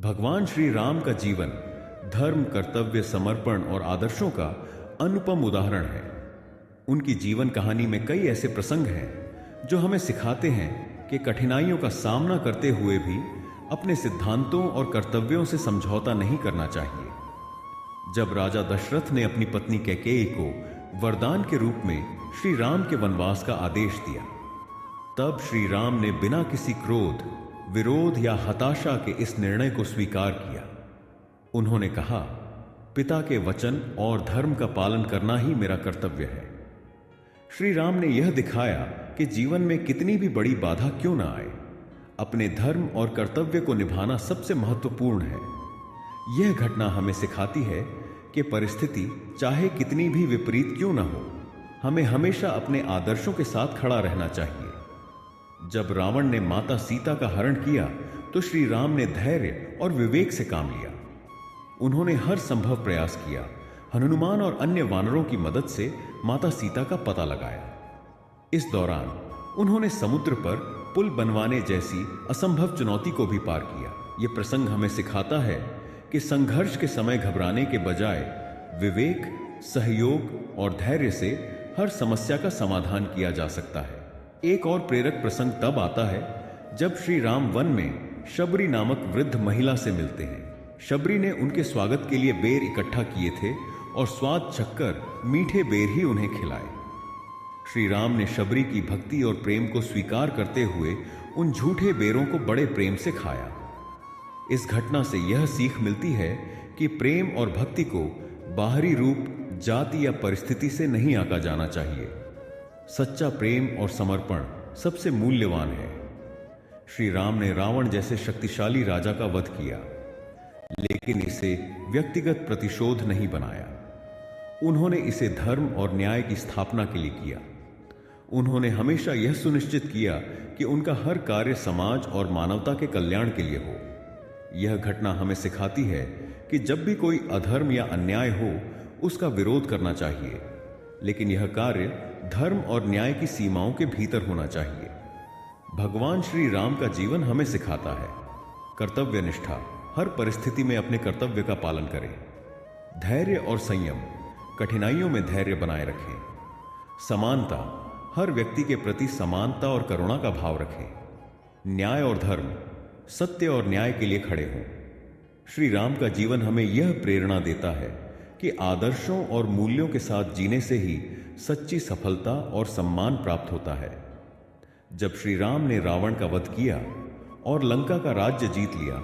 भगवान श्री राम का जीवन धर्म, कर्तव्य, समर्पण और आदर्शों का अनुपम उदाहरण है। उनकी जीवन कहानी में कई ऐसे प्रसंग हैं जो हमें सिखाते हैं कि कठिनाइयों का सामना करते हुए भी अपने सिद्धांतों और कर्तव्यों से समझौता नहीं करना चाहिए। जब राजा दशरथ ने अपनी पत्नी कैकेयी को वरदान के रूप में श्री राम के वनवास का आदेश दिया, तब श्री राम ने बिना किसी क्रोध, विरोध या हताशा के इस निर्णय को स्वीकार किया। उन्होंने कहा, पिता के वचन और धर्म का पालन करना ही मेरा कर्तव्य है। श्री राम ने यह दिखाया कि जीवन में कितनी भी बड़ी बाधा क्यों ना आए, अपने धर्म और कर्तव्य को निभाना सबसे महत्वपूर्ण है। यह घटना हमें सिखाती है कि परिस्थिति चाहे कितनी भी विपरीत क्यों ना हो, हमें हमेशा अपने आदर्शों के साथ खड़ा रहना चाहिए। जब रावण ने माता सीता का हरण किया तो श्री राम ने धैर्य और विवेक से काम लिया। उन्होंने हर संभव प्रयास किया, हनुमान और अन्य वानरों की मदद से माता सीता का पता लगाया। इस दौरान उन्होंने समुद्र पर पुल बनवाने जैसी असंभव चुनौती को भी पार किया। यह प्रसंग हमें सिखाता है कि संघर्ष के समय घबराने के बजाय विवेक, सहयोग और धैर्य से हर समस्या का समाधान किया जा सकता है। एक और प्रेरक प्रसंग तब आता है जब श्री राम वन में शबरी नामक वृद्ध महिला से मिलते हैं। शबरी ने उनके स्वागत के लिए बेर इकट्ठा किए थे और स्वाद चखकर मीठे बेर ही उन्हें खिलाए। श्री राम ने शबरी की भक्ति और प्रेम को स्वीकार करते हुए उन झूठे बेरों को बड़े प्रेम से खाया। इस घटना से यह सीख मिलती है कि प्रेम और भक्ति को बाहरी रूप, जाति या परिस्थिति से नहीं आंका जाना चाहिए। सच्चा प्रेम और समर्पण सबसे मूल्यवान है। श्री राम ने रावण जैसे शक्तिशाली राजा का वध किया, लेकिन इसे व्यक्तिगत प्रतिशोध नहीं बनाया। उन्होंने इसे धर्म और न्याय की स्थापना के लिए किया। उन्होंने हमेशा यह सुनिश्चित किया कि उनका हर कार्य समाज और मानवता के कल्याण के लिए हो। यह घटना हमें सिखाती है कि जब भी कोई अधर्म या अन्याय हो, उसका विरोध करना चाहिए, लेकिन यह कार्य धर्म और न्याय की सीमाओं के भीतर होना चाहिए। भगवान श्री राम का जीवन हमें सिखाता है, कर्तव्य निष्ठा, हर परिस्थिति में अपने कर्तव्य का पालन करें। धैर्य और संयम, कठिनाइयों में धैर्य बनाए रखें। समानता, हर व्यक्ति के प्रति समानता और करुणा का भाव रखें। न्याय और धर्म, सत्य और न्याय के लिए खड़े हों। श्री राम का जीवन हमें यह प्रेरणा देता है कि आदर्शों और मूल्यों के साथ जीने से ही सच्ची सफलता और सम्मान प्राप्त होता है। जब श्री राम ने रावण का वध किया और लंका का राज्य जीत लिया,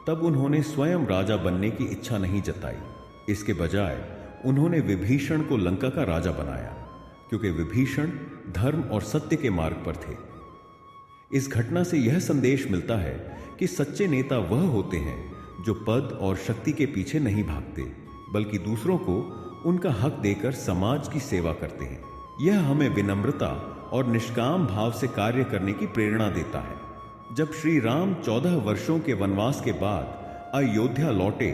तब उन्होंने स्वयं राजा बनने की इच्छा नहीं जताई। इसके बजाय उन्होंने विभीषण को लंका का राजा बनाया, क्योंकि विभीषण धर्म और सत्य के मार्ग पर थे। इस घटना से यह संदेश मिलता है कि सच्चे नेता वह होते हैं जो पद और शक्ति के पीछे नहीं भागते, बल्कि दूसरों को उनका हक देकर समाज की सेवा करते हैं। यह हमें विनम्रता और निष्काम भाव से कार्य करने की प्रेरणा देता है। जब श्री राम 14 वर्षों के वनवास के बाद अयोध्या लौटे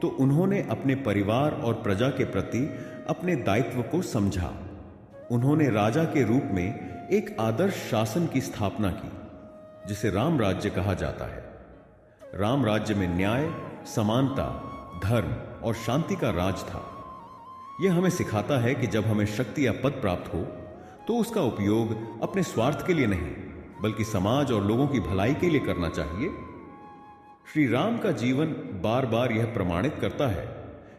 तो उन्होंने अपने परिवार और प्रजा के प्रति अपने दायित्व को समझा। उन्होंने राजा के रूप में एक आदर्श शासन की स्थापना की, जिसे राम राज्य कहा जाता है। राम राज्य में न्याय, समानता, धर्म और शांति का राज था। यह हमें सिखाता है कि जब हमें शक्ति या पद प्राप्त हो तो उसका उपयोग अपने स्वार्थ के लिए नहीं, बल्कि समाज और लोगों की भलाई के लिए करना चाहिए। श्री राम का जीवन बार बार यह प्रमाणित करता है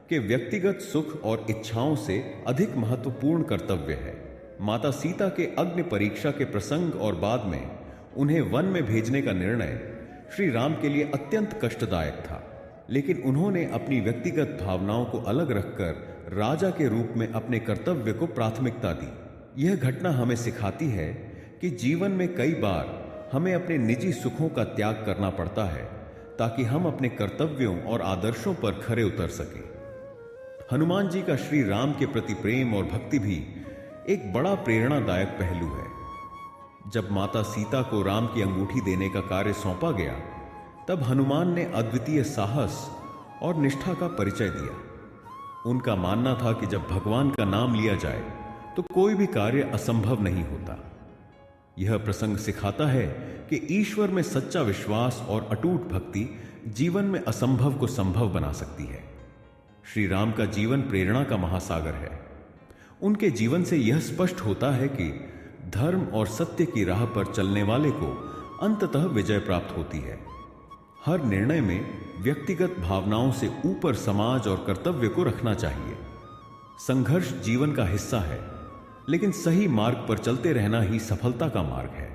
कि व्यक्तिगत सुख और इच्छाओं से अधिक महत्वपूर्ण कर्तव्य है। माता सीता के अग्नि परीक्षा के प्रसंग और बाद में उन्हें वन में भेजने का निर्णय श्री राम के लिए अत्यंत कष्टदायक था, लेकिन उन्होंने अपनी व्यक्तिगत भावनाओं को अलग रखकर राजा के रूप में अपने कर्तव्य को प्राथमिकता दी। यह घटना हमें सिखाती है कि जीवन में कई बार हमें अपने निजी सुखों का त्याग करना पड़ता है ताकि हम अपने कर्तव्यों और आदर्शों पर खरे उतर सकें। हनुमान जी का श्री राम के प्रति प्रेम और भक्ति भी एक बड़ा प्रेरणादायक पहलू है। जब माता सीता को राम की अंगूठी देने का कार्य सौंपा गया, तब हनुमान ने अद्वितीय साहस और निष्ठा का परिचय दिया। उनका मानना था कि जब भगवान का नाम लिया जाए तो कोई भी कार्य असंभव नहीं होता। यह प्रसंग सिखाता है कि ईश्वर में सच्चा विश्वास और अटूट भक्ति जीवन में असंभव को संभव बना सकती है। श्री राम का जीवन प्रेरणा का महासागर है। उनके जीवन से यह स्पष्ट होता है कि धर्म और सत्य की राह पर चलने वाले को अंततः विजय प्राप्त होती है। हर निर्णय में व्यक्तिगत भावनाओं से ऊपर समाज और कर्तव्य को रखना चाहिए। संघर्ष जीवन का हिस्सा है, लेकिन सही मार्ग पर चलते रहना ही सफलता का मार्ग है।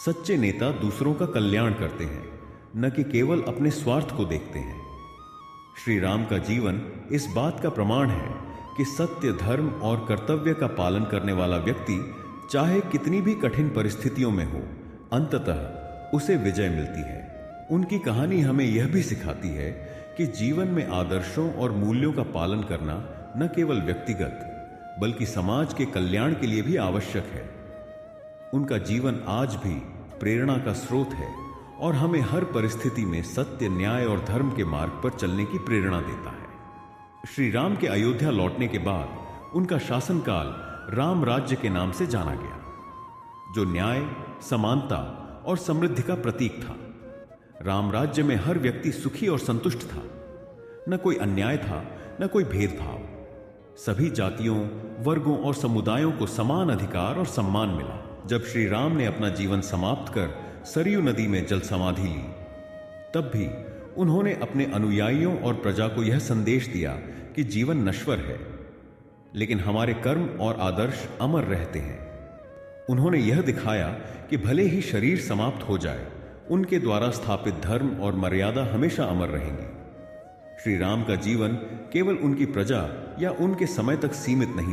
सच्चे नेता दूसरों का कल्याण करते हैं, न कि केवल अपने स्वार्थ को देखते हैं। श्री राम का जीवन इस बात का प्रमाण है कि सत्य, धर्म और कर्तव्य का पालन करने वाला व्यक्ति चाहे कितनी भी कठिन परिस्थितियों में हो, अंततः उसे विजय मिलती है। उनकी कहानी हमें यह भी सिखाती है कि जीवन में आदर्शों और मूल्यों का पालन करना न केवल व्यक्तिगत बल्कि समाज के कल्याण के लिए भी आवश्यक है। उनका जीवन आज भी प्रेरणा का स्रोत है और हमें हर परिस्थिति में सत्य, न्याय और धर्म के मार्ग पर चलने की प्रेरणा देता है। श्री राम के अयोध्या लौटने के बाद उनका शासनकाल राम राज्य के नाम से जाना गया, जो न्याय, समानता और समृद्धि का प्रतीक था। राम राज्य में हर व्यक्ति सुखी और संतुष्ट था। न कोई अन्याय था, न कोई भेदभाव। सभी जातियों, वर्गों और समुदायों को समान अधिकार और सम्मान मिला। जब श्री राम ने अपना जीवन समाप्त कर सरयू नदी में जल समाधि ली, तब भी उन्होंने अपने अनुयायियों और प्रजा को यह संदेश दिया कि जीवन नश्वर है, लेकिन हमारे कर्म और आदर्श अमर रहते हैं। उन्होंने यह दिखाया कि भले ही शरीर समाप्त हो जाए, उनके द्वारा स्थापित धर्म और मर्यादा हमेशा अमर रहेंगी। श्री राम का जीवन केवल उनकी प्रजा या उनके समय तक सीमित नहीं